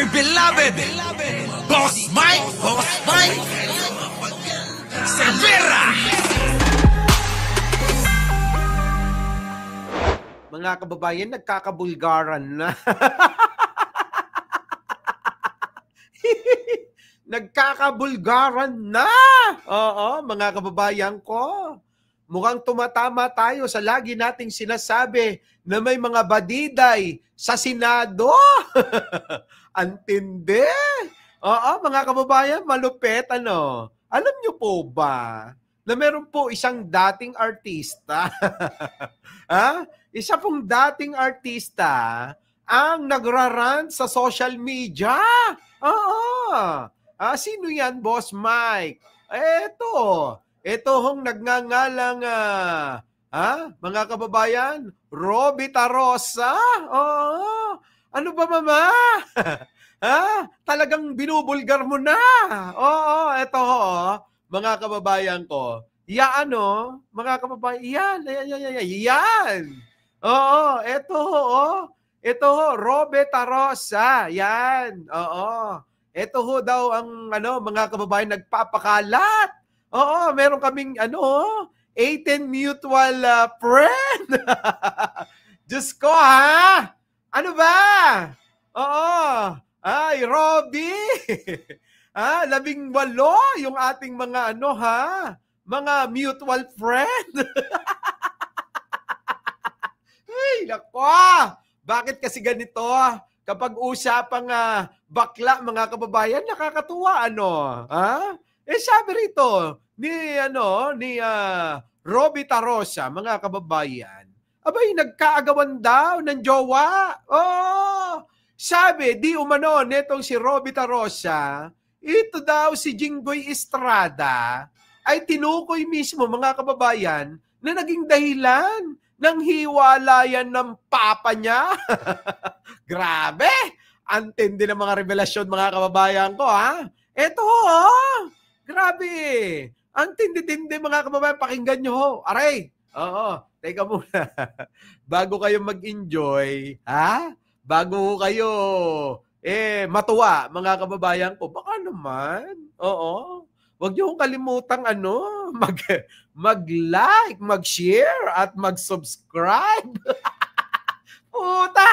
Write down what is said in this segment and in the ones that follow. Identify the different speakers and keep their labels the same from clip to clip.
Speaker 1: My beloved, Boss Mike, Severa.
Speaker 2: Mga kababayan, nagkakabulgaran na. Nagkakabulgaran na! Oo, mga kababayan ko. Mukhang tumatama tayo sa lagi nating sinasabi na may mga badiday sa Senado. Antindi. Oo, mga kababayan, malupit ano. Alam niyo po ba na meron po isang dating artista? Ha? Isa pong dating artista ang nagrarant sa social media. Oo. Sino yan, Boss Mike? Ito hong nagngangalang, mga kababayan, Robby Tarosa. Oo. Ano ba, mama? Talagang binubulgar mo na. Oo, ito ho, mga kababayan ko. Mga kababayan, yan. Oo, ito ho, Robby Tarosa. Yan, oo. Ito ho daw ang mga kababayan nagpapakalat. Oo, meron kaming 18 mutual friend. Diyos ko ha. Ano ba? Oo. Ay, Robby. 18 yung ating mga mga mutual friend. Ay, nako. Bakit kasi ganito? Kapag usapang bakla, mga kababayan, nakakatuwa, sabi rito ni Robby Tarosa, mga kababayan, abay, nagkaagawan daw ng jowa. Oh, sabi, di umano, netong si Robby Tarosa, ito daw si Jinggoy Estrada, ay tinukoy mismo, mga kababayan, na naging dahilan ng hiwalayan ng papa niya. Grabe! Antindi ng mga revelasyon, mga kababayan ko, ha? Ito, grabe! Ang tindi-tindi, mga kababayan, pakinggan nyo, ho. Aray! Oo, teka muna. Bago kayo mag-enjoy, bago kayo matuwa, mga kababayan ko, baka naman, oo. Huwag niyo kalimutang mag-like, mag-share, at mag-subscribe. Puta!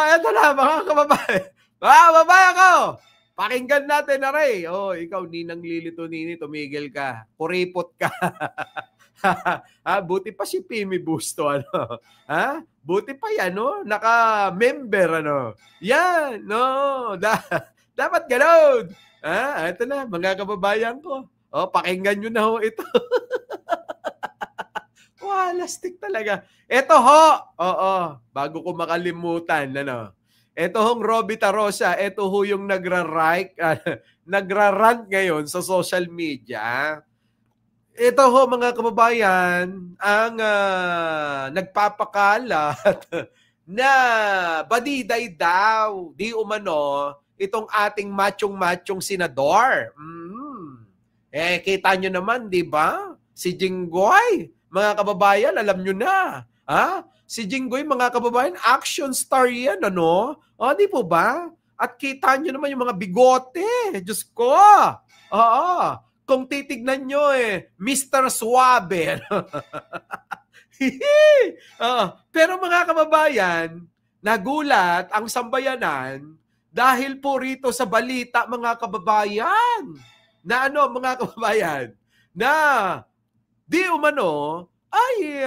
Speaker 2: Eto na, mga kababayan. Mga kababayan ko, pakinggan natin na rin. Ikaw, Ninang Lilito Nini, tumigil ka. Kuripot ka. Buti pa si Pimi Busto, Buti pa yan, naka-member, Yan, dapat ganoon. Ito na, mga kababayan ko. Pakinggan nyo na ho ito. Lastik talaga. Ito ho, bago ko makalimutan, Ito hong Robby Tarosa, ito ho yung nagrarant ngayon sa social media. Ito ho, mga kababayan, ang nagpapakalat na badiday daw, di umano, itong ating machong-machong senador. Kita nyo naman, di ba? Si Jinggoy, mga kababayan, alam nyo na. Si Jinggoy, mga kababayan, action star yan, di po ba? At kita nyo naman yung mga bigote. Diyos ko. Oo. Kung titignan nyo, Mr. Suave. Pero mga kababayan, nagulat ang sambayanan dahil po rito sa balita, mga kababayan, na mga kababayan, na di umano ay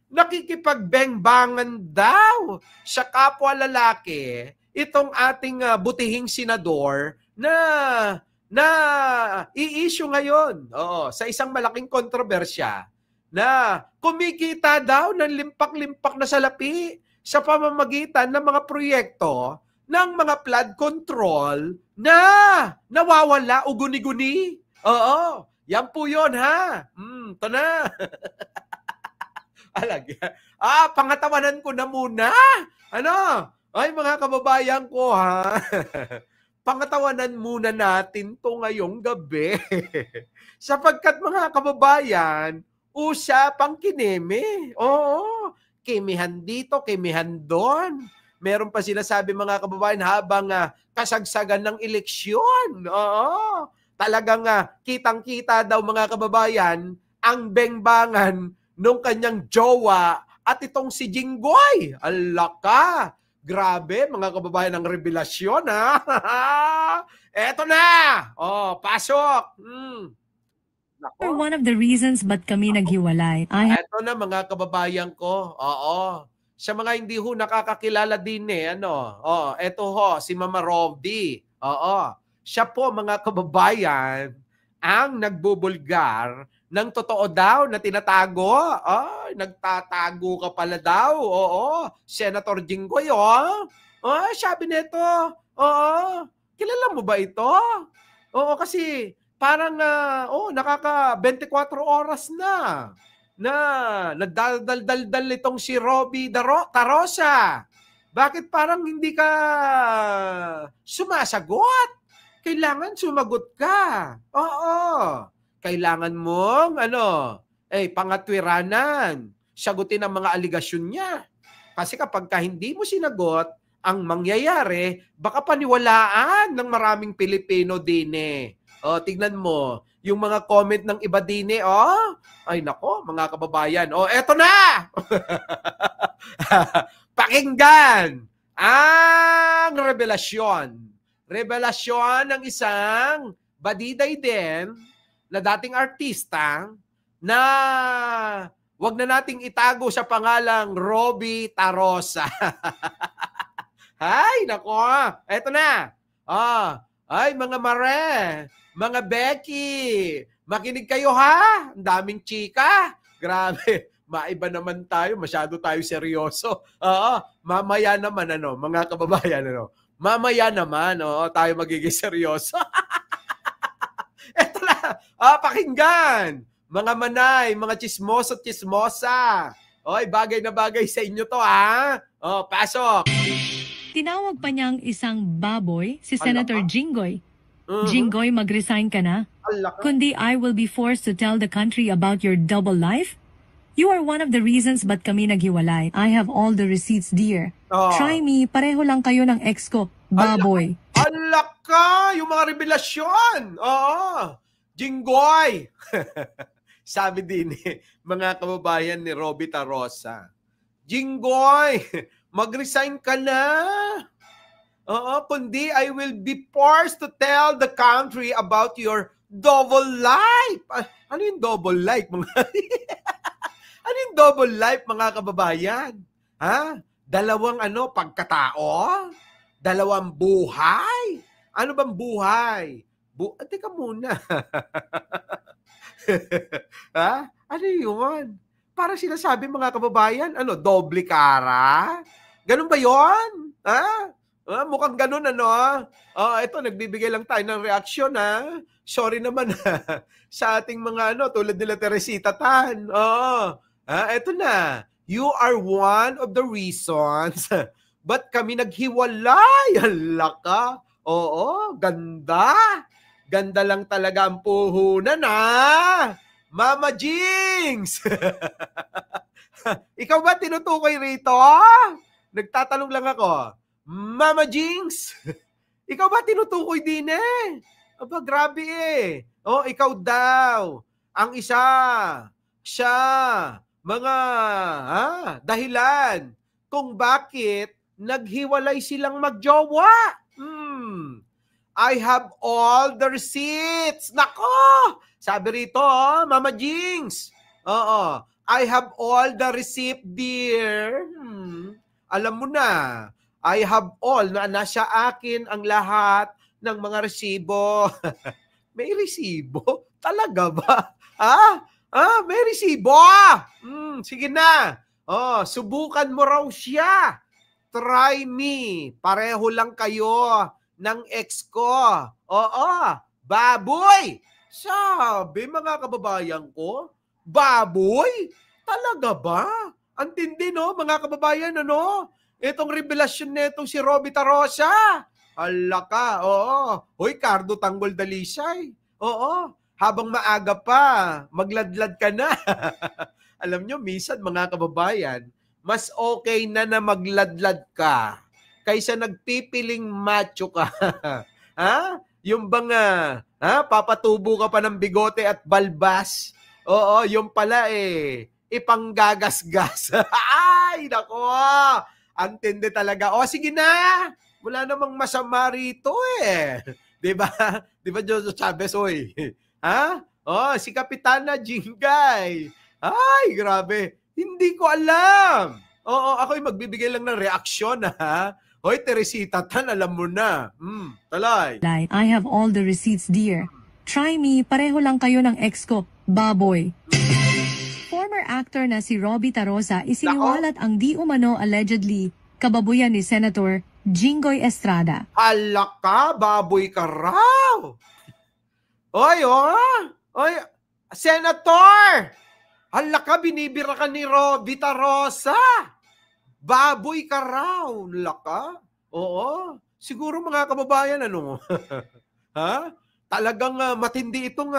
Speaker 2: nakikipagbengbangan daw sa kapwa lalaki itong ating butihing senador na i-issue ngayon sa isang malaking kontrobersya na kumikita daw ng limpak-limpak na salapi sa pamamagitan ng mga proyekto ng mga flood control na nawawala o guni-guni. Yan po yun, ha? Ito na. Pangatawanan ko na muna. Ay, mga kababayan ko, ha? Pangatawanan muna natin to ngayong gabi. Sapagkat, mga kababayan, usapang kineme. Oo. Kimihan dito, kimihan doon. meron pa sinasabi mga kababayan habang kasagsagan ng eleksyon. Oo. Talagang kitang-kita daw mga kababayan ang bengbangan nung kanyang jowa at itong si Jinggoy. Alaka! Grabe, mga kababayan, ang revelasyon, ha? Eto na! Oh, pasok!
Speaker 3: For one of the reasons ba't kami naghiwalay,
Speaker 2: Eto na, mga kababayan ko. Oo. Sa mga hindi ho nakakakilala din eto ho, si Mama Roby. Oo. Siya po, mga kababayan, ang nagbubulgar ng totoo daw na tinatago. Ay, nagtatago ka pala daw. Oo. Senator Jinggoy, sabi nito. Oo. Kilala mo ba ito? Oo, kasi parang, nakaka 24 oras na nagdaldal itong si Roby Tarosa. Bakit parang hindi ka sumasagot? Kailangan sumagot ka. Oo. Kailangan mong, pangatwiranan. Sagutin ang mga aligasyon niya. Kasi kapag hindi mo sinagot, ang mangyayari, baka paniwalaan ng maraming Pilipino din tignan mo, yung mga comment ng iba din ay nako, mga kababayan. Eto na! Pakinggan ang revelasyon. Revelasyon ng isang badiday din na dating artista na wag na nating itago sa pangalang Roby Tarosa. Ay, nako. Eto na. Ay, mga Mare, mga Becky, makinig kayo ha. Ang daming chika. Grabe. Maiba naman tayo. Masyado tayo seryoso. Mamaya naman, mga kababayan, mamaya naman, tayo magiging seryoso. Eto na. Pakinggan. Mga manay, mga chismoso at chismosa. Oy, bagay na bagay sa inyo to, ha? Pasok.
Speaker 3: tinawag pa niyang isang baboy si Senator Jinggoy.
Speaker 2: Mhm.
Speaker 3: Jinggoy, mag-resign ka na.
Speaker 2: Alaka.
Speaker 3: Kundi I will be forced to tell the country about your double life. You are one of the reasons ba't kami naghiwalay. I have all the receipts, dear. Try me, pareho lang kayo ng ex ko, baboy.
Speaker 2: Alaka! Yung mga revelasyon! Oo! Jinggoy! Sabi din mga kababayan ni Roby Tarosa, Jinggoy, mag-resign ka na. Kundi I will be forced to tell the country about your double life. Ano yung double life, mga ano yung double life, mga kababayan? Ha? Dalawang pagkatao? Dalawang buhay? Ano bang buhay? Teka muna. Ha? Ano yun? Parang sinasabi, mga kababayan, doble cara? Ganun ba yun? Ha? Mukhang ganun, ito, nagbibigay lang tayo ng reaksyon, ha? Sorry naman, sa ating mga, tulad nila Teresita Tan. Ito na. You are one of the reasons ba't kami naghiwalay. Hala ka. Oo, ganda. Ganda lang talaga ang puhunan, ha? Mama Jinx! Ikaw ba tinutukoy rito? Nagtatanong lang ako. Mama Jinx! Ikaw ba tinutukoy din Aba, grabe ikaw daw. Ang isa. Siya. Mga dahilan kung bakit naghiwalay silang magjowa. I have all the receipts. Nako! Sabi rito, Mama Jinx. I have all the receipt, dear. Alam mo na, I have all na nasa akin ang lahat ng mga resibo. May resibo? Talaga ba? May resibo? Sige na. Subukan mo raw siya. Try me. Pareho lang kayo ng ex ko. Baboy. Sabi, mga kababayan ko, baboy? Talaga ba? Ang tindi, mga kababayan, Itong revelasyon netong si Roby Tarosa. Hala ka, Hoy, Cardo Tanggol Dalisay. Habang maaga pa, magladlad ka na. Alam nyo, minsan, mga kababayan, mas okay na magladlad ka kaysa nagpipiling macho ka. Ha? Yung bang papatubo ka pa ng bigote at balbas. Oo, yung pala ipanggagasgas. Ay, nako. Ang tindi talaga. O, sige na. Wala namang masama rito eh. 'Di ba? 'Di ba, Jojo Chavez, oy? Ha? Oh, si Kapitana Jingay. Ay, grabe. Hindi ko alam. Oo, ako'y magbibigay lang ng reaksyon, ha? Hoy, Teresita Tan, alam mo na. Talay.
Speaker 3: I have all the receipts, dear. Try me, pareho lang kayo ng ex ko, baboy. Former actor na si Robbie Tarosa isiniwalat ang di umano allegedly kababuyan ni Senator Jinggoy Estrada.
Speaker 2: Hala ka, baboy ka raw. Oy, Oy, Senator! Hala ka, binibira ka ni Robbie Tarosa. Baboy ka raw. Hala ka? Oo. Siguro mga kababayan, ano? Ha? Talagang matindi itong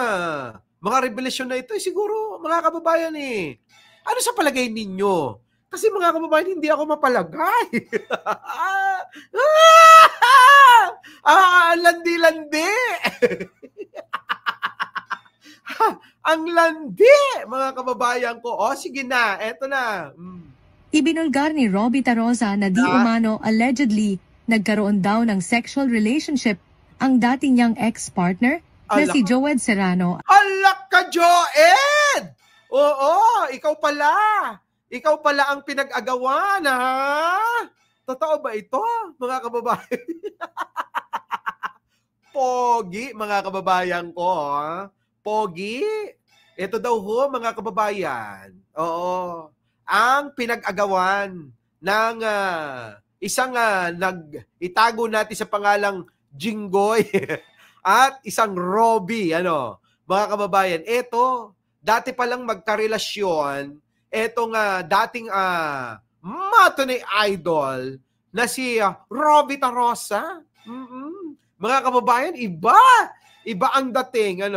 Speaker 2: mga revelasyon na ito. Siguro, mga kababayan ano sa palagay ninyo? Kasi mga kababayan, hindi ako mapalagay. Landi-landi. Ang landi, mga kababayan ko. O, sige na, eto na.
Speaker 3: Ibinulgar ni Robbie Tarosa na di umano allegedly nagkaroon daw ng sexual relationship ang dati niyang ex-partner na si Joed Serrano.
Speaker 2: Alak ka, Joed! Oo, ikaw pala. Ikaw pala ang pinag-agawan, ha? Totoo ba ito, mga kababayan? Pogi, mga kababayan ko, ha? Pogi. Ito daw ho, mga kababayan. Oo. Ang pinag-agawan ng isang itago natin sa pangalang Jinggoy at isang Robbie, mga kababayan. Ito, dati palang magkarelasyon, etong dating matunay idol na si Robbie Tarosa. Mga kababayan, iba ang dating,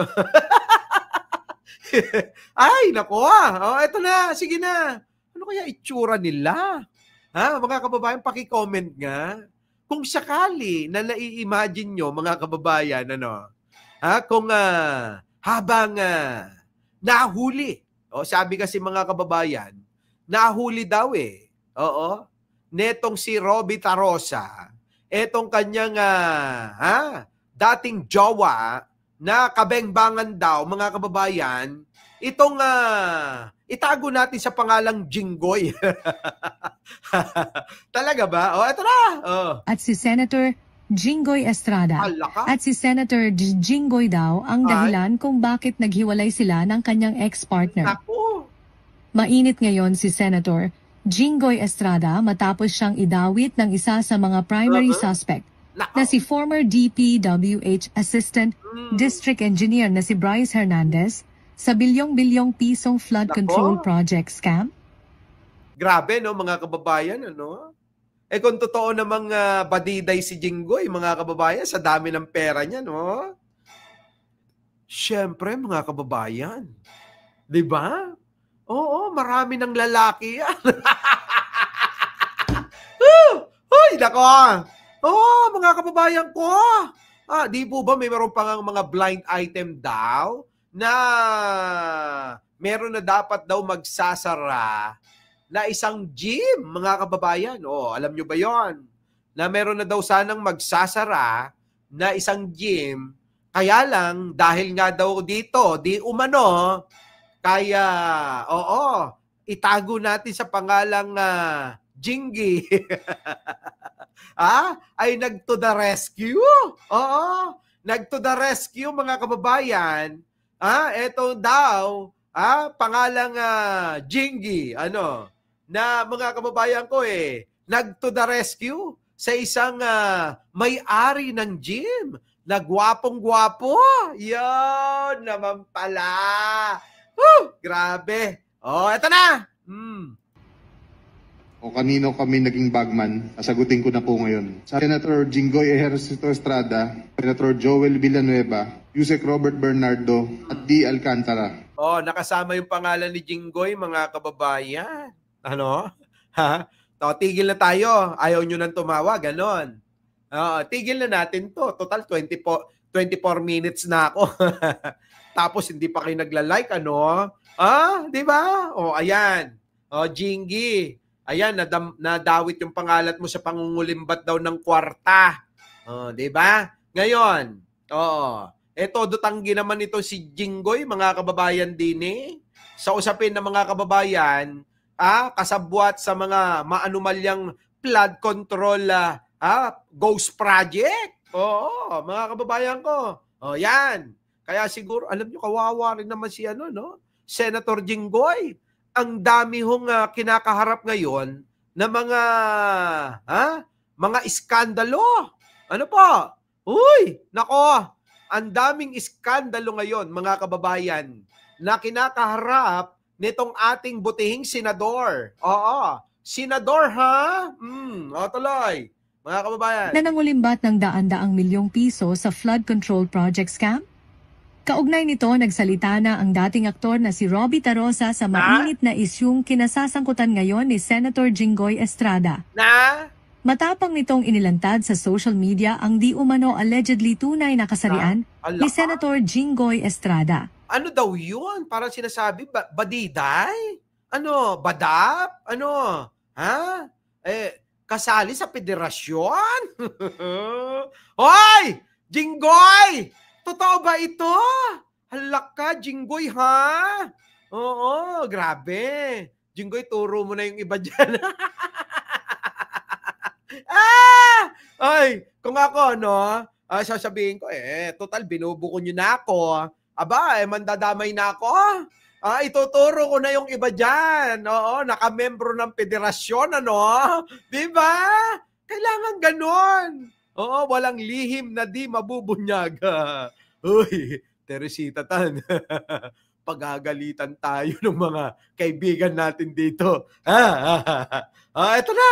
Speaker 2: Ay, nako. Eto na, sige na. Ano kaya itsura nila? Ha, mga kababayan, paki-comment nga. Kung sakali na nai-imagine nyo, mga kababayan, kung habang nahuli, sabi kasi mga kababayan, nahuli daw oo, netong si Robbie Tarosa, etong kanyang dating jowa na kabengbangan daw, mga kababayan, itong itago natin sa pangalang Jinggoy. Talaga ba? Eto na.
Speaker 3: At si Senator Jinggoy Estrada. At si Senator Jinggoy daw ang dahilan kung bakit naghiwalay sila ng kanyang ex-partner.
Speaker 2: Ako.
Speaker 3: Mainit ngayon si Senator Jinggoy Estrada matapos siyang idawit ng isa sa mga primary suspect na si former DPWH Assistant District Engineer na si Bryce Hernandez sa bilyong-bilyong pisong flood control project scam.
Speaker 2: Grabe, no, mga kababayan, kung totoo namang badiday si Jinggoy, mga kababayan, sa dami ng pera niya, no? Siyempre, mga kababayan, di ba? Oo, marami ng lalaki yan. Uy, nako! Mga kababayan ko! Di po ba may meron pang mga blind item daw na meron na dapat daw magsasara na isang gym, mga kababayan. Alam nyo ba yon? Na meron na daw sanang magsasara na isang gym, kaya lang, dahil nga daw dito, di umano, kaya, itago natin sa pangalang Jingy. Ay nag-to the rescue. Nag-to the rescue, mga kababayan. Eto daw, pangalang Jingy, na mga kababayan ko nag-to the rescue sa isang may-ari ng gym. Nagwapong-gwapo. Yan naman pala. Grabe. Eto na.
Speaker 4: O kanino kami naging bagman, sasagutin ko na po ngayon. Senator Jinggoy Ejercito Estrada, Senator Joel Villanueva, Yusek Robert Bernardo, at D. Alcantara.
Speaker 2: Nakasama yung pangalan ni Jinggoy, mga kababayan. tigil na tayo. Ayaw nyo nang tumawa, ganon. Tigil na natin to. Total, 24 minutes na ako. Tapos, hindi pa kayo nagla-like, ano? Di ba? Ayan. Jingy. Ayan, nadawit yung pangalat mo sa pangungulimbat daw ng kwarta. Di ba? Ngayon, todo-tanggi naman ito si Jinggoy, mga kababayan din sa usapin ng mga kababayan, kasabwat sa mga maanumalyang flood control ghost project. Mga kababayan ko. Yan. Kaya siguro, alam nyo, kawawa rin naman si Senator Jinggoy. Ang dami hong kinakaharap ngayon na mga iskandalo. Ano po? Uy, nako, ang daming iskandalo ngayon, mga kababayan, na kinakaharap nitong ating butihing senador. Senador, ha? Tuloy. Mga kababayan.
Speaker 3: Na nangulimbat ng daan-daang milyong piso sa flood control project scam? Kaugnay nito, nagsalita na ang dating aktor na si Robbie Tarosa sa mainit na isyung kinasasangkutan ngayon ni Senator Jinggoy Estrada. Matapang nitong inilantad sa social media ang di umano allegedly tunay na kasarian ni Senator Jinggoy Estrada.
Speaker 2: Ano daw yun? Parang sinasabi, badiday? Ano? Badap? Ano? Kasali sa federasyon? Hoy! Jinggoy! Totoo ba ito? Halak ka, Jinggoy, ha? Oo, grabe. Jinggoy, turo mo na yung iba dyan. Ay, kung ako, sasabihin ko, total, binubuko nyo na ako. Mandadamay na ako. Ituturo ko na yung iba dyan. Nakamembro ng federasyon, Diba? Kailangan ganon. Walang lihim na di mabubunyag. Uy, Teresita Tan. Pagagalitan tayo ng mga kaibigan natin dito. Ito na.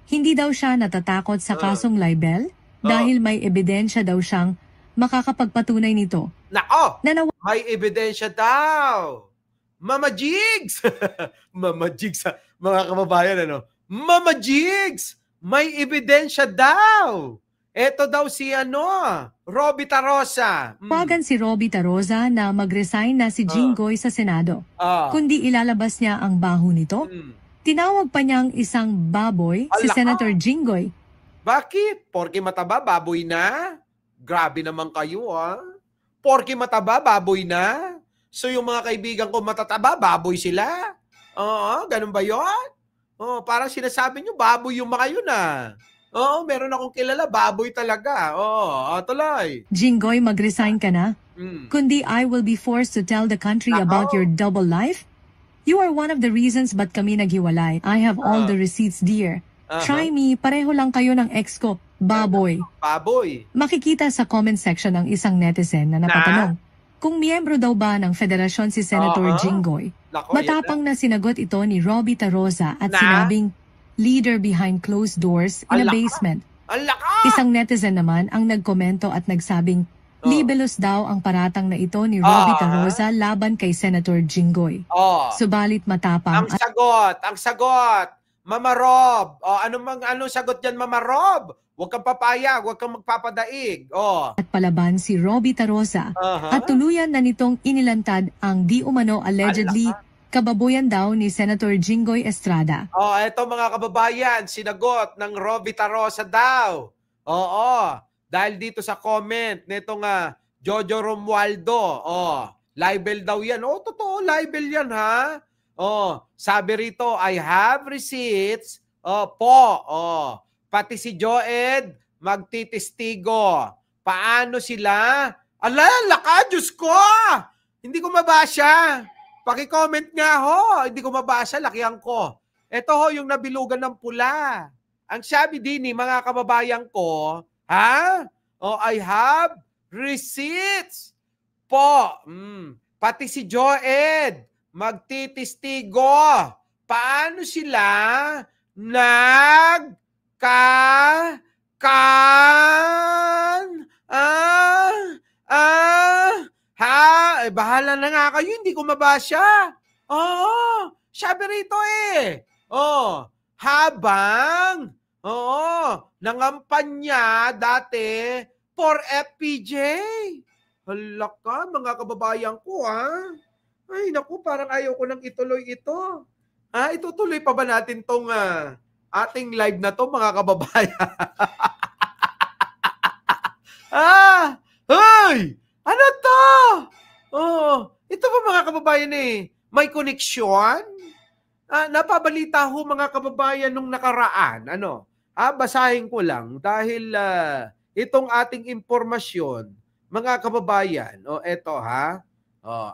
Speaker 3: Hindi daw siya natatakot sa kasong libel dahil may ebidensya daw siyang makakapagpatunay nito.
Speaker 2: Nako! May ebidensya daw. Mama Jigs! Mama Jigs, mga kababayan, Mama Jigs! May ebidensya daw. Ito daw si Robbie Tarosa.
Speaker 3: Pagan si Robbie Tarosa na mag-resign na si Jinggoy sa Senado. Kundi ilalabas niya ang baho nito. Tinawag pa niyang isang baboy si Senator Jinggoy.
Speaker 2: Bakit? Porke mataba, baboy na? Grabe naman kayo, Porke mataba, baboy na? So yung mga kaibigan ko matataba, baboy sila? Ganun ba yun? Parang sinasabi nyo, baboy yung mga yun, meron akong kilala, baboy talaga. Tuloy.
Speaker 3: Jinggoy, mag-resign ka na? Kundi I will be forced to tell the country about your double life? You are one of the reasons ba't kami naghiwalay. I have all the receipts, dear. Try me, pareho lang kayo ng ex ko, baboy.
Speaker 2: Baboy.
Speaker 3: Makikita sa comment section ng isang netizen na napatanong kung miyembro daw ba ng federasyon si Senator Jinggoy. Matapang na sinagot ito ni Robbie Tarosa at sinabing leader behind closed doors in a basement. Isang netizen naman ang nagkomento at nagsabing libelous daw ang paratang na ito ni Robbie Tarosa laban kay Senator Jinggoy. Subalit matapang.
Speaker 2: Ang sagot. Mama Rob. Anong sagot dyan, Mama Rob? Huwag kang papayag, huwag kang magpapadaig.
Speaker 3: At palaban si Robbie Tarosa at tuluyan na nitong inilantad ang di umano allegedly kababoyan daw ni Senator Jinggoy Estrada.
Speaker 2: Ito mga kababayan, sinagot ng Robbie Tarosa daw. Dahil dito sa comment nitong Jojo Romualdo. Libel daw yan. Totoo, libel yan, ha? Sabi rito, I have receipts. Pati si Joed, magtitistigo. Paano sila? Laka, Diyos ko! Hindi ko mabasa. Paki-comment nga ho. Hindi ko mabasa, lakihan ko. Ito ho, yung nabilugan ng pula. Ang sabi din mga kababayan ko, I have receipts po. Pati si Joed, magtitistigo. Paano sila bahala na nga kayo, hindi ko mabasa. Sabi rito habang nangampanya dati for FPJ. Hala ka, mga kababayan ko, ha? Ay, naku, parang ayaw ko nang ituloy ito. Itutuloy pa ba natin tong ating live na to, mga kababayan? Hey! Ano to? Ito ba, mga kababayan may koneksyon? Napabalita ho, mga kababayan, nung nakaraan. Basahin ko lang dahil itong ating impormasyon, mga kababayan. Eto ha.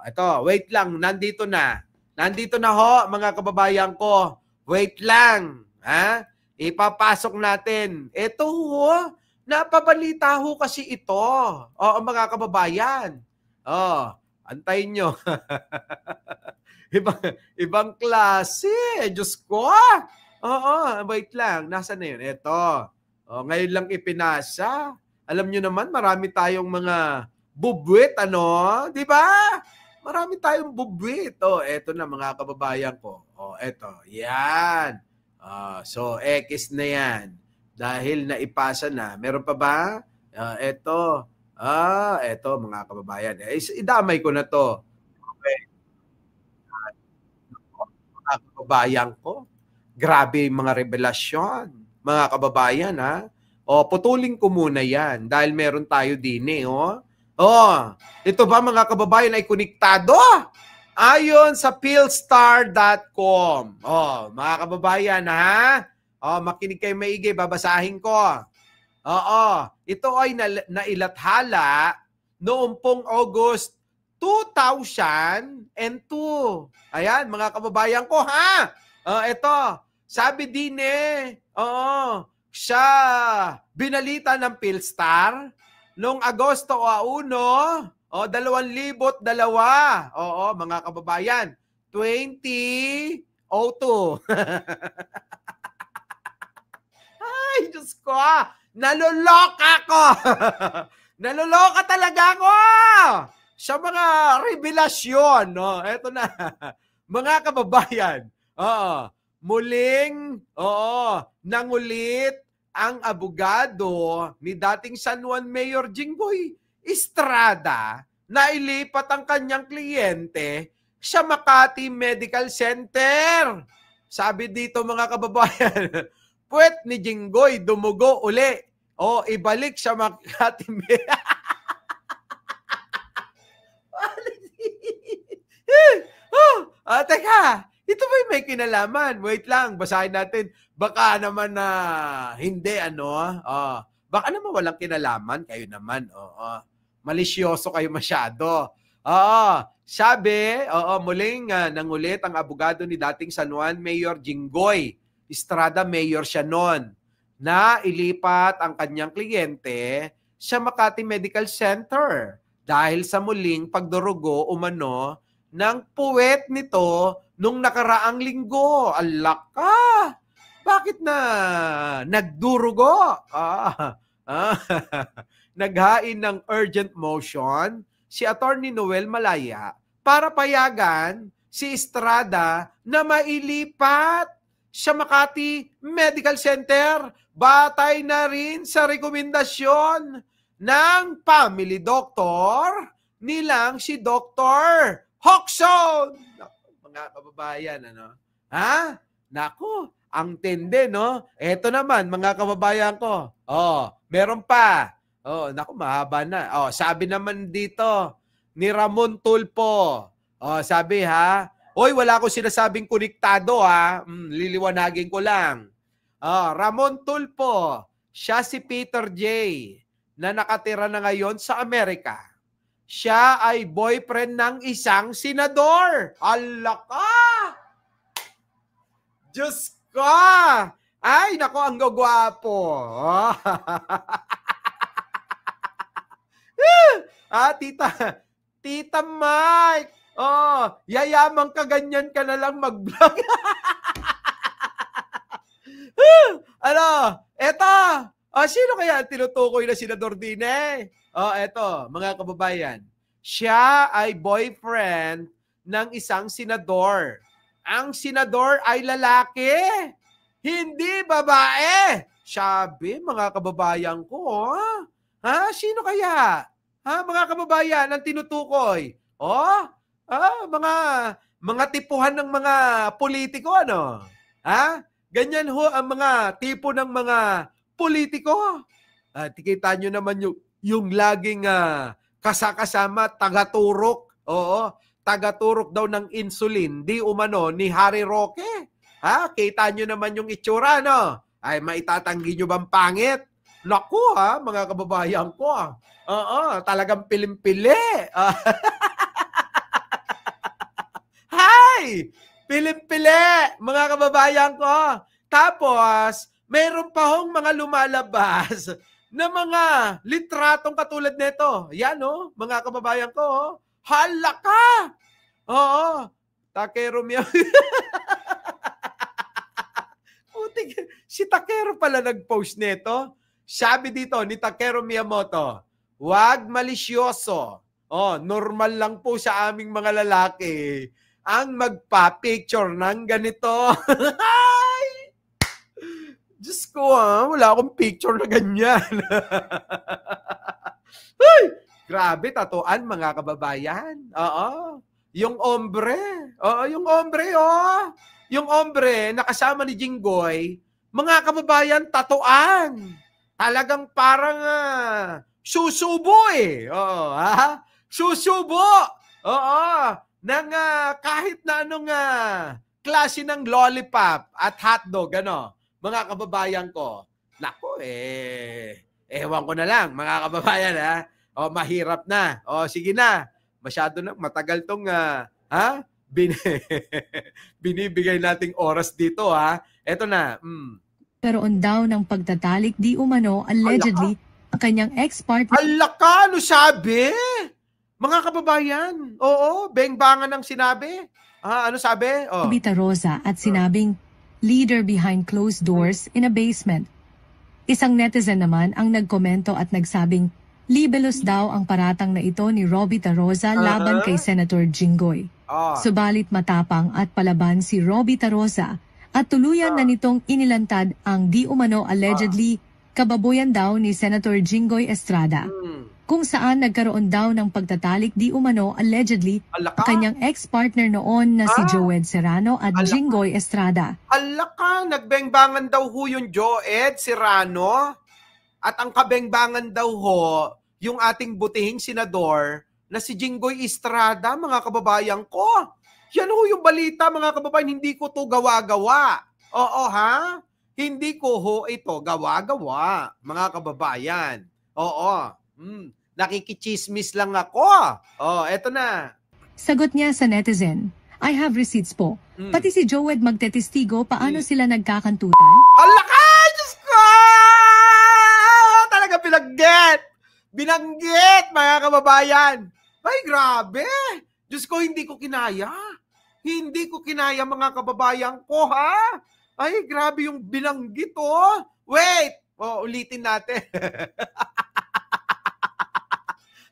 Speaker 2: Eto, wait lang, nandito na. Nandito na ho, mga kababayan ko. Wait lang, ha? Ipapasok natin. Eto ho, napabalita ho kasi ito. Mga kababayan. Antayin nyo. Ibang klase. Diyos ko. Wait lang. Nasaan na yun? Eto. Ngayon lang ipinasa. Alam nyo naman, marami tayong mga bubwit, di ba? Marami tayong bubwit. Eto na, mga kababayan ko. Eto. Yan. So, X na yan. Dahil naipasa na. Meron pa ba? Eto. Eto, mga kababayan. Idamay ko na to. Okay. Mga kababayan ko. Grabe yung mga revelasyon. Mga kababayan, ha? Putulin ko muna yan dahil meron tayo din ito ba, mga kababayan, ay konektado? Ayon sa philstar.com. Mga kababayan, ha? Makinig kayo maigi, babasahin ko. Ito ay nailathala noong pong August 2002. Ayan, mga kababayan ko, ha? Ito, sabi din siya binalita ng Philstar noong Agosto 1, 2002. Mga kababayan, 2002. Ay, Diyos ko, naloloka ko. Naloloka talaga ako sa mga revelasyon. Eto na, mga kababayan. Muling, nangulit ang abogado ni dating San Juan Mayor Jinggoy Estrada na ilipat ang kanyang kliyente sa Makati Medical Center. Sabi dito, mga kababayan, puwet ni Jinggoy dumugo uli. Ibalik sa Makati Medical. Teka, ito ba may kinalaman? Wait lang, basahin natin. Baka naman na hindi, baka naman walang kinalaman. Kayo naman, malisyoso kayo masyado. Sabi, muling nangulit ang abogado ni dating San Juan Mayor Jinggoy Estrada, mayor siya noon, na ilipat ang kanyang kliyente sa Makati Medical Center dahil sa muling pagdurugo umano ng puwet nito nung nakaraang linggo. Alaka! Bakit na nagdurugo? Naghain ng urgent motion si Attorney Noel Malaya para payagan si Estrada na mailipat sa Makati Medical Center batay na rin sa rekomendasyon ng family doctor nilang si Dr. Hoxon. Mga kababayan, Naku, ang tindi, Eto naman, mga kababayan ko. Meron pa. Naku, mahaba na. Sabi naman dito ni Ramon Tulpo. Sabi, Hoy, wala akong sinasabing konektado, liliwanagin ko lang. Ramon Tulpo, siya si Peter J. na nakatira na ngayon sa Amerika. Siya ay boyfriend ng isang senador. Alaka! Diyos ko! Ay, nako, ang gagwapo. Tita Mike. Yayaman ka, ganyan ka na lang mag-vlog. Eto. Sino kaya tinutukoy na senador din eto, mga kababayan. Siya ay boyfriend ng isang senador. Ang senador ay lalaki. Hindi babae. Sabi, mga kababayan ko, ha? Sino kaya? Ha, mga kababayan, ang tinutukoy? Mga tipuhan ng mga politiko, ano? Ha? Ganyan ho ang mga tipo ng mga politiko. At kita nyo naman yung laging kasakasama, tagaturok. Oo, tagaturok daw ng insulin. Di umano ni Harry Roque. Ha? Kita nyo naman yung itsura, no? Ay, maitatanggi nyo bang pangit? Naku, mga kababayan ko. Talagang pilim-pili. Hay! Pilim-pili, mga kababayan ko. Tapos, meron pa hong mga lumalabas na mga litratong katulad nito. Yan, mga kababayan ko. Hala ka! Oo. Takero Miya. Si Takero pala nag-post nito. Sabi dito ni Takero Miyamoto, "Huwag malisyoso. Normal lang po sa aming mga lalaki ang magpa-picture ng ganito." Diyos ko, wala akong picture na ganyan. Ay, grabe, tatuan, mga kababayan. Oo. Yung ombre. Yung ombre, Yung ombre, nakasama ni Jinggoy, mga kababayan, tatuan. Talagang parang susubo eh. Susubo. Nang kahit na anong klase ng lollipop at hotdog, mga kababayan ko. Naku, ewan ko na lang, mga kababayan, mahirap na. Sige na. Masyado na, matagal tong, binibigay nating oras dito, Eto na.
Speaker 3: Karoon daw ng pagtatalik di umano allegedly ang kanyang ex-partner.
Speaker 2: Alaka, ano sabi? Mga kababayan, beng-bangan ang sinabi. Ano sabi?
Speaker 3: Bita Rosa at sinabing leader behind closed doors in a basement. Isang netizen naman ang nagkomento at nagsabing libelous daw ang paratang na ito ni Robita Rosa laban kay Senator Jinggoy. Subalit matapang at palaban si Robita Rosa at tuluyan na nitong inilantad ang di umano allegedly kababoyan daw ni Senator Jinggoy Estrada. Kung saan nagkaroon daw ng pagtatalik di umano allegedly ang kanyang ex-partner noon na si Joed Serrano at Jinggoy Estrada.
Speaker 2: Alaka, nagbengbangan daw ho yung Joed Serrano at ang kabengbangan daw ho yung ating butihing senador na si Jinggoy Estrada, mga kababayan ko. Yan ho yung balita, mga kababayan, hindi ko to gawa-gawa. Hindi ko ho ito gawa-gawa, mga kababayan. Nakikichismis lang ako. Eto na.
Speaker 3: Sagot niya sa netizen, I have receipts po. Pati si Joed magtetestigo paano sila nagkakantutan.
Speaker 2: Hala ka! Diyos ko! Talaga binanggit, mga kababayan. Ay, grabe. Diyos ko, hindi ko kinaya. Hindi ko kinaya, mga kababayan ko, Ay, grabe yung binanggit, Wait! Ulitin natin.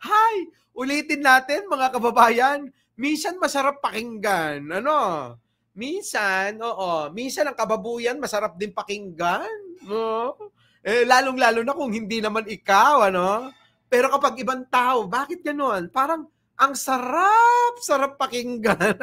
Speaker 2: Hay! Ulitin natin, mga kababayan. Minsan masarap pakinggan. Minsan, minsan ang kababuyan masarap din pakinggan. Lalong-lalo na kung hindi naman ikaw, Pero kapag ibang tao, bakit gano'n? Parang ang sarap pakinggan.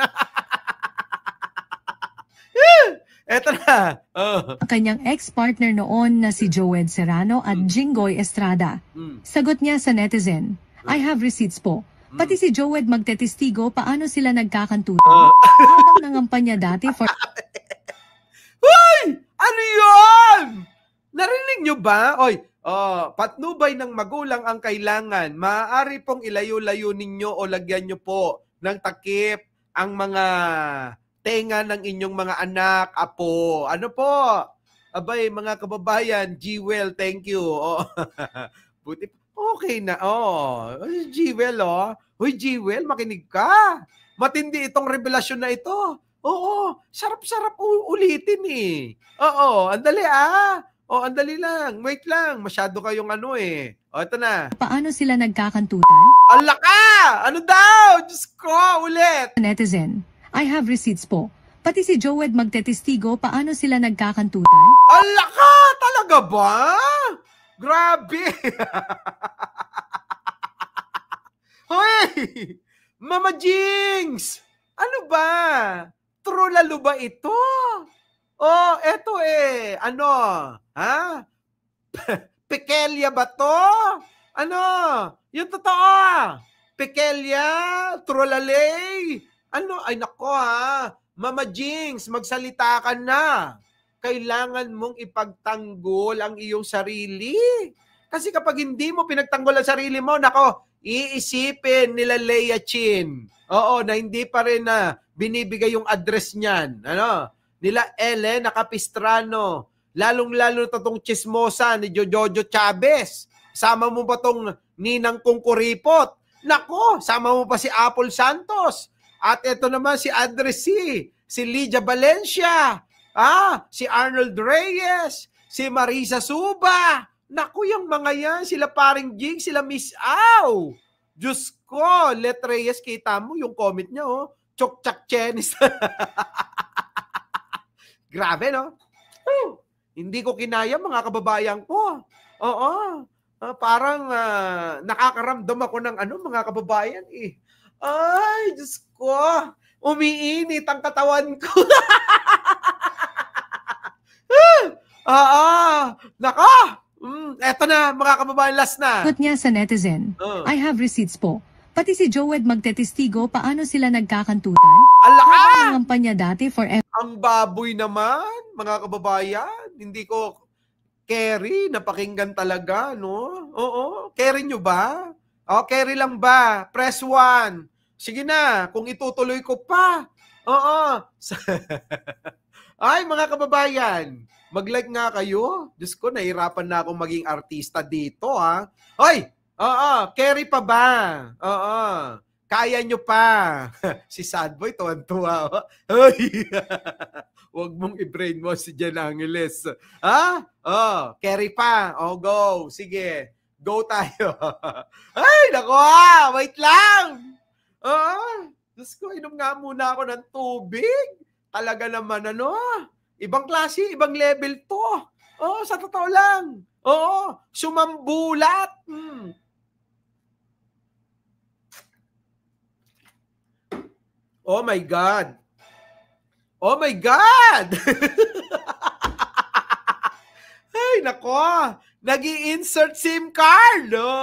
Speaker 2: Eto na.
Speaker 3: Ang kanyang ex-partner noon na si Joed Serrano at Jinggoy Estrada. Sagot niya sa netizen, I have receipts po. Pati si Joed magtetestigo paano sila nagkakantutan. Habang nangampanya dati for...
Speaker 2: Hoy! Ano yun? Narinig nyo ba? Patnubay ng magulang ang kailangan. Maaari pong ilayo-layo ninyo o lagyan nyo po ng takip ang mga tenga ng inyong mga anak, apo. Ano po? Abay, mga kababayan, Jewel, thank you. Buti, okay na. Jewel, Hoy, Jewel, makinig ka. Matindi itong revelasyon na ito. Sarap-sarap ulitin eh. Andali andali lang. Wait lang. Masyado kayong ito na.
Speaker 3: Paano sila nagkakantutan?
Speaker 2: Ala ka! Ano daw? Diyos ko, ulit.
Speaker 3: Netizen, I have receipts po. Pati si Joed magtetestigo paano sila nagkakantutan.
Speaker 2: Ala ka! Talaga ba? Grabe! Hoy! Mama Jinx! Ano ba? True lalo ba ito? Oh, eto ano? Ha? Pekelia ba to? Ano? Yung totoo. Pekelia? Trolalay? Ano? Ay nako ha. Mama Jinx, magsalita ka na. Kailangan mong ipagtanggol ang iyong sarili. Kasi kapag hindi mo pinagtanggol ang sarili mo, nako, iisipin nila Leia Chin. Oo, na hindi pa rin na binibigay yung address niyan. Ano? Nila Ellen Capistrano. Lalong-lalo na itong chismosa ni Jojo Chavez. Sama mo ba itong Ninang Kungkuripot? Nako, sama mo pa si Apple Santos. At ito naman si Andres C. Si Lydia Valencia. Si Arnold Reyes. Si Marisa Suba. Naku, yung mga yan. Sila paring Jing, sila Miss Au. Diyos ko, Let Reyes, kita mo yung comment niya, oh. Chok-chak chenis. Grabe, no? Hindi ko kinaya, mga kababayan ko. Oo. Parang nakakaramdam ako ng mga kababayan, eh. Ay, Diyos ko. Umiinit ang katawan ko. Nako. Eto na, mga kababayan, last na.
Speaker 3: Sagot niya sa netizen, I have receipts po. Pati si Joed magtetestigo paano sila nagkakantutan.
Speaker 2: Alaka!
Speaker 3: Ang kampanya dati for
Speaker 2: Ang baboy naman, mga kababayan. Hindi ko carry, napakinggan talaga, no? Oo, carry nyo ba? Carry lang ba? Press 1. Sige na, kung itutuloy ko pa. Oo. Ay, mga kababayan, mag-like nga kayo. Diyos ko, nahirapan na akong maging artista dito, ha? Hoy! Carry pa ba? Kaya nyo pa. Si Sadboy, tuwan-tuwa. Hoy! Huwag mong i-brainwash si Jan Angeles. Carry pa. Go. Sige. Go tayo. Ay, nako, wait lang. Diyos ko, inom nga muna ako ng tubig. Talaga naman, ibang klase, ibang level to. Sa totoo lang. Sumambulat. Oh my God. Oh my God! Ay, nako. Nag-i-insert SIM card, no?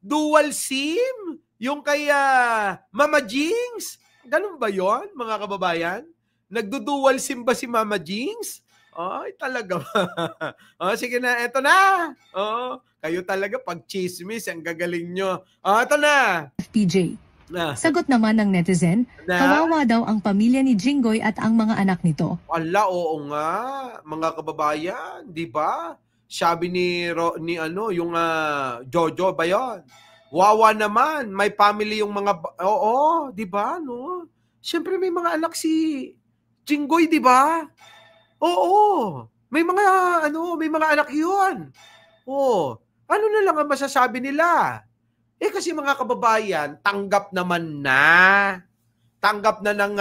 Speaker 2: Dual SIM? Yung kay Mama Jinx? Ganun ba yon, mga kababayan? Nagdo-dual SIM ba si Mama Jinx? Ay, talaga ba? Sige na, eto na. Kayo talaga, pag chismis, ang gagaling nyo. Eto na.
Speaker 3: FPJ. Sagot naman ng netizen, kawawa daw ang pamilya ni Jinggoy at ang mga anak nito.
Speaker 2: Ala, oo nga, mga kababayan, di ba? Sabi ni yung Jojo ba yun? Wawa naman, may family yung mga, di ba, no? Siyempre may mga anak si Jinggoy, di ba? Oo, may mga anak yun. Ano na lang ang masasabi nila? Kasi mga kababayan, tanggap naman na. Tanggap na ng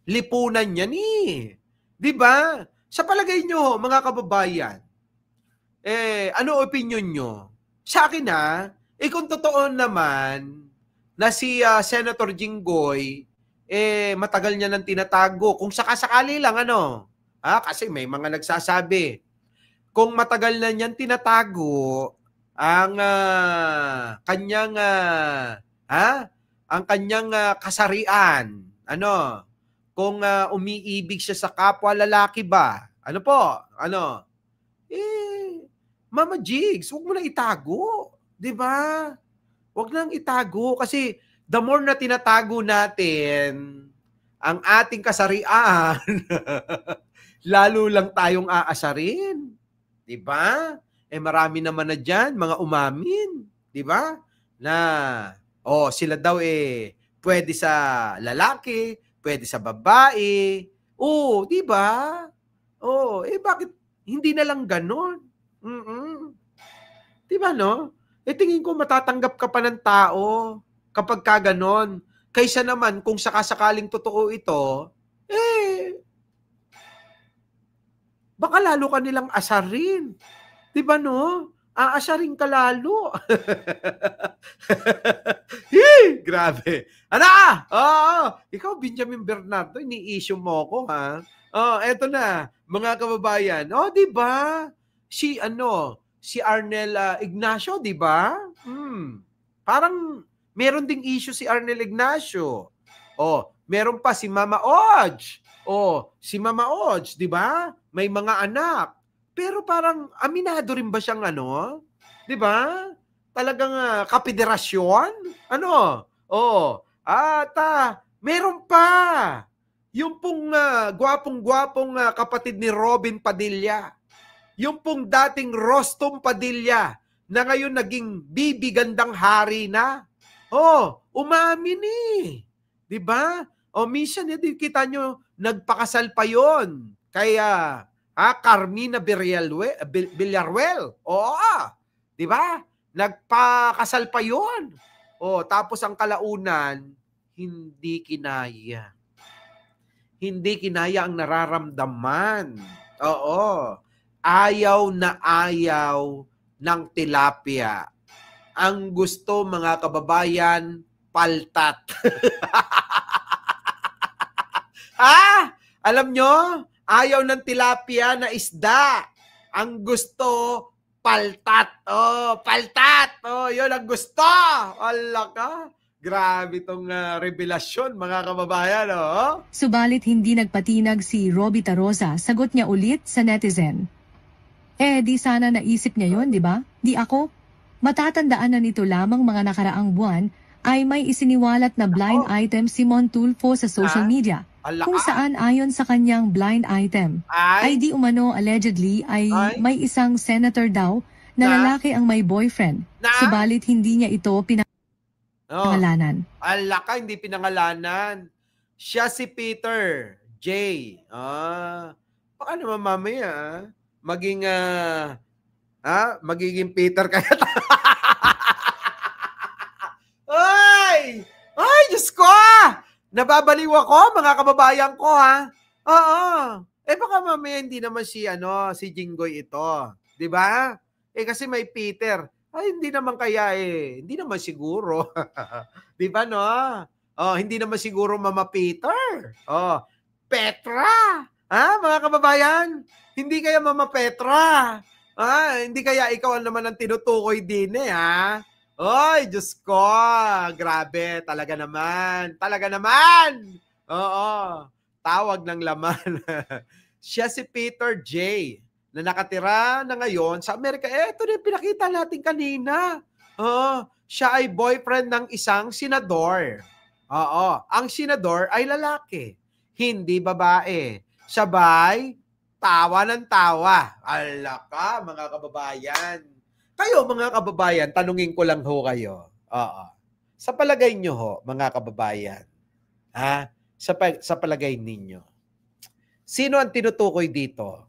Speaker 2: lipunan niya ni. Di ba? Sa palagay nyo, mga kababayan, ano opinion nyo? Sa akin kung totoo naman na si Senator Jinggoy, matagal niya nang tinatago. Kung sakasakali lang, kasi may mga nagsasabi, kung matagal na niyan tinatago, ang kanyang kasarian, kung umiibig siya sa kapwa lalaki ba, Mama Jigs, huwag mo na itago, di ba? Huwag nang itago kasi the more na tinatago natin ang ating kasarian, lalo lang tayong aasarin, di ba? Marami naman na dyan, mga umamin, di ba? Na, sila daw pwede sa lalaki, pwede sa babae. Di ba? Bakit hindi na lang ganon? Di ba, no? Tingin ko matatanggap ka pa ng tao kapag ka ganon. kaysa naman kung sakasakaling totoo ito, baka lalo ka nilang asarin. Diba no? Aasarin ka lalo. Grabe. Ano? Ikaw, Benjamin Bernardo, ini-issue mo ko, ha? Eto na, mga kababayan. Diba? Si Arnel Ignacio, diba? Parang meron ding issue si Arnel Ignacio. Meron pa si Mama Oj. Si Mama Oj, diba? May mga anak. Pero parang aminado rin ba siyang di ba? Talagang kapederasyon? Meron pa. Yung pong gwapong-gwapong kapatid ni Robin Padilla. Yung pong dating Rostom Padilla na ngayon naging Bibi Gandang Hari na. Umamin di ba? Minsan kita nyo, nagpakasal pa yon. Kaya Carmina Villaruel. Di ba? Nagpakasal pa yun. Tapos ang kalaunan, hindi kinaya. Hindi kinaya ang nararamdaman. Ayaw na ayaw ng tilapia. Ang gusto, mga kababayan, paltat. Alam nyo? Ayaw ng tilapia na isda. Ang gusto, paltat. Paltat. Yun ang gusto. Ala ka. Grabe itong revelasyon, mga kababayan.
Speaker 3: Subalit hindi nagpatinag si Robby Tarosa. Sagot niya ulit sa netizen. Di sana naisip niya yun, di ba? Di ako. Matatandaan na nito lamang mga nakaraang buwan ay may isiniwalat na blind item si Mon Tulfo sa social media. Kung saan ayon sa kanyang blind item, ay di umano allegedly ay may isang senator daw na lalaki ang may boyfriend. Subalit hindi niya ito pinangalanan.
Speaker 2: Alaka, hindi pinangalanan. Siya si Peter J. Baka naman mamaya magiging Peter kaya. Ay, Diyos ko! Nababaliw ako, mga kababayan ko, ha? Baka mamaya hindi naman si Jinggoy ito. Di ba? Kasi may Peter. Hindi naman kaya Hindi naman siguro. Di ba, no? Hindi naman siguro Mama Peter. Petra. Mga kababayan? Hindi kaya Mama Petra. Hindi kaya ikaw naman ang tinutukoy din ha? Oy, Diyos ko, grabe, talaga naman. Tawag ng laman. Siya si Peter J. na nakatira na ngayon sa Amerika. Ito na yung pinakita natin kanina. Siya ay boyfriend ng isang senador. Ang senador ay lalaki, hindi babae. Sabay, tawa ng tawa. Alaka, mga kababayan. Kayo, mga kababayan, tanungin ko lang ho kayo. Sa palagay nyo ho, mga kababayan, sa palagay ninyo, sino ang tinutukoy dito?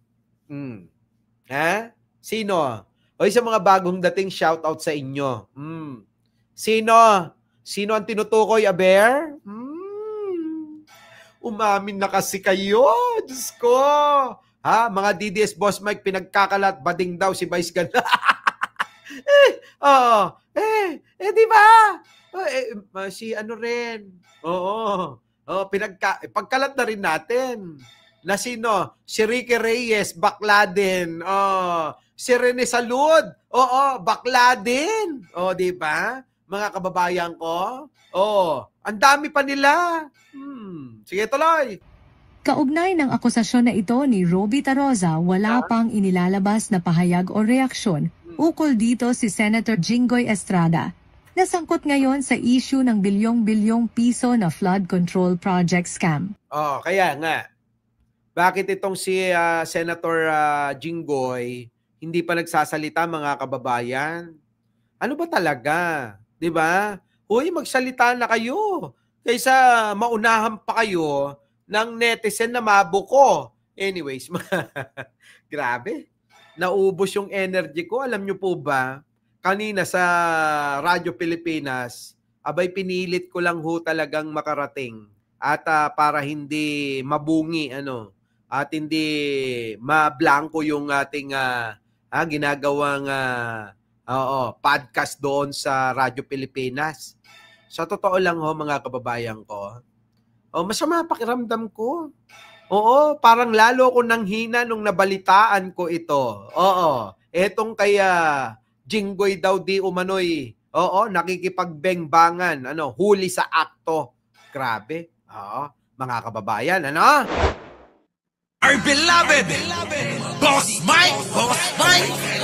Speaker 2: Sino? O sa mga bagong dating, shoutout sa inyo. Sino? Sino ang tinutukoy, Aber? Umamin na kasi kayo. Diyos ko. Mga DDS Boss Mike, pinagkakalat, bading daw si Vice Ganda. Di ba? Si rin. Pagkalat na rin natin. Na sino? Si Ricky Reyes, bakla din. Si Rene Salud, bakla din. Di ba? Mga kababayan ko. Ang dami pa nila. Sige, tuloy.
Speaker 3: Kaugnay ng akusasyon na ito ni Robby Tarosa, wala pang inilalabas na pahayag o reaksyon. Ukol dito si Senator Jinggoy Estrada. Nasangkot ngayon sa issue ng bilyong-bilyong piso na flood control project scam.
Speaker 2: Kaya nga. Bakit itong si Senator Jinggoy hindi pa nagsasalita, mga kababayan? Ano ba talaga? 'Di ba? Uy, magsalita na kayo. Kaysa maunahan pa kayo ng netizen na mabuko. Anyways, grabe. Naubos yung energy ko. Alam nyo po ba, kanina sa Radyo Pilipinas, abay pinilit ko lang ho talagang makarating at para hindi mabungi at hindi mablanko yung ating ginagawang podcast doon sa Radyo Pilipinas. Sa totoo lang ho mga kababayan ko, masama pakiramdam ko. Oo, parang lalo ko nang hina nung nabalitaan ko ito. Oo, etong kaya Jinggoy daw di umano'y, nakikipagbengbangan, huli sa akto. Grabe. Oo, mga kababayan,
Speaker 1: Our beloved Boss Mike, Boss Mike.